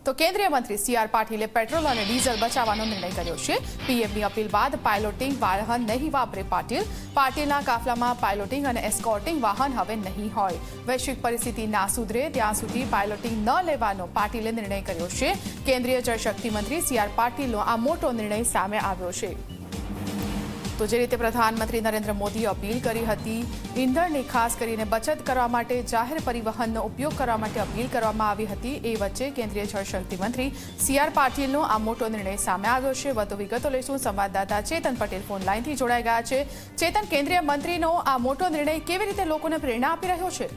તો કેન્દ્રીય મંત્રી સી.આર. પાટીલે પેટ્રોલ અને ડીઝલ બચાવવાનો નિર્ણય કર્યો છે. પીએમની અપીલ બાદ પાયલોટિંગ વાહન નહીં વાપરે પાટીલના કાફલામાં પાયલોટિંગ અને એસ્કોર્ટિંગ વાહન હવે નહીં હોય. વૈશ્વિક પરિસ્થિતિ ના સુધરે ત્યાં સુધી પાયલોટિંગ ન લેવાનો પાટીલે નિર્ણય કર્યો છે. કેન્દ્રીય જળશક્તિ મંત્રી સી.આર. પાટીલનો આ મોટો નિર્ણય સામે આવ્યો છે. તો જે રીતે પ્રધાનમંત્રી નરેન્દ્ર મોદીએ અપીલ કરી હતી, ઈંધણની ખાસ કરીને બચત કરવા માટે જાહેર પરિવહનનો ઉપયોગ કરવા માટે અપીલ કરવામાં આવી હતી, એ વચ્ચે કેન્દ્રીય જળશક્તિ મંત્રી સી.આર. પાટીલનો આ મોટો નિર્ણય સામે આવ્યો છે. વધુ વિગતો લઈશું. સંવાદદાતા ચેતન પટેલ ફોન લાઈનથી જોડાઈ ગયા છે. ચેતન, કેન્દ્રીય મંત્રીનો આ મોટો નિર્ણય કેવી રીતે લોકોને પ્રેરણા આપી રહ્યો છે?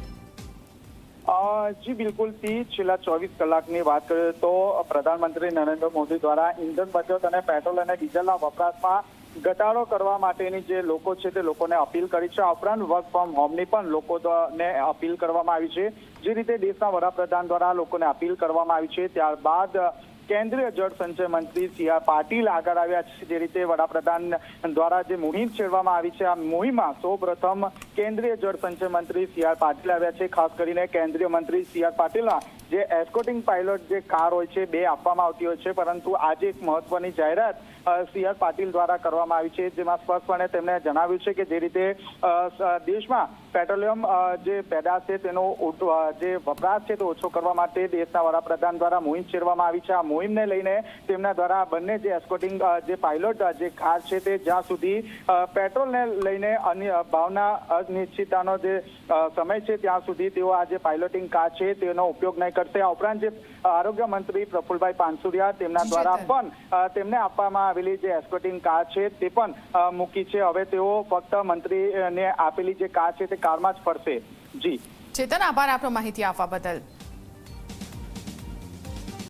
જી બિલકુલ થી છેલ્લા 24 કલાકની વાત કરીએ તો પ્રધાનમંત્રી નરેન્દ્ર મોદી દ્વારા ઈંધણ બચત અને પેટ્રોલ અને ડીઝલના વપરાશમાં ઘટાડો કરવા માટેની જે લોકો છે તે લોકોને અપીલ કરી છે. આ ઉપરાંત વર્ક ફ્રોમ હોમની પણ લોકોને અપીલ કરવામાં આવી છે. જે રીતે દેશના વડાપ્રધાન દ્વારા લોકોને અપીલ કરવામાં આવી છે, ત્યારબાદ કેન્દ્રીય જળ સંચય મંત્રી સી.આર. પાટીલ આગળ આવ્યા છે. જે રીતે વડાપ્રધાન દ્વારા જે મુહિમ છેડવામાં આવી છે, આ મુહિમમાં સૌપ્રથમ કેન્દ્રીય જળ સંચય મંત્રી સી.આર. પાટીલ આવ્યા છે. ખાસ કરીને કેન્દ્રીય મંત્રી સી.આર. પાટીલના જે એસ્કોર્ટિંગ પાયલોટ જે કાર હોય છે 2 આપવામાં આવતી હોય છે, પરંતુ આજે એક મહત્વની જાહેરાત સી.આર. પાટીલ દ્વારા કરવામાં આવી છે, જેમાં સ્પષ્ટપણે તેમણે જણાવ્યું છે કે જે રીતે દેશમાં પેટ્રોલિયમ જે પેદાશ છે તેનો જે વપરાશ છે તે ઓછો કરવા માટે દેશના વડાપ્રધાન દ્વારા મુહિમ છેડવામાં આવી છે. આ મુહિમને લઈને તેમના દ્વારા બંને જે એસ્કોર્ટિંગ જે પાયલોટ જે કાર છે તે જ્યાં સુધી પેટ્રોલને લઈને અન્ય ભાવના અનિશ્ચિતતાનો જે સમય છે ત્યાં સુધી તેઓ આ જે પાયલોટિંગ કાર છે તેનો ઉપયોગ નહીં કરશે. આ ઉપરાંત જે આરોગ્ય મંત્રી પ્રફુલભાઈ પાનસુરિયા તેમના દ્વારા પણ તેમને આપવામાં આવેલી જે એસ્કોર્ટિંગ કાર છે તે પણ મૂકી છે. હવે તેઓ ફક્ત મંત્રીને આપેલી જે કાર છે તે કારમાં જ ફરશે. જી ચેતન, આભાર આપનો માહિતી આપવા બદલ.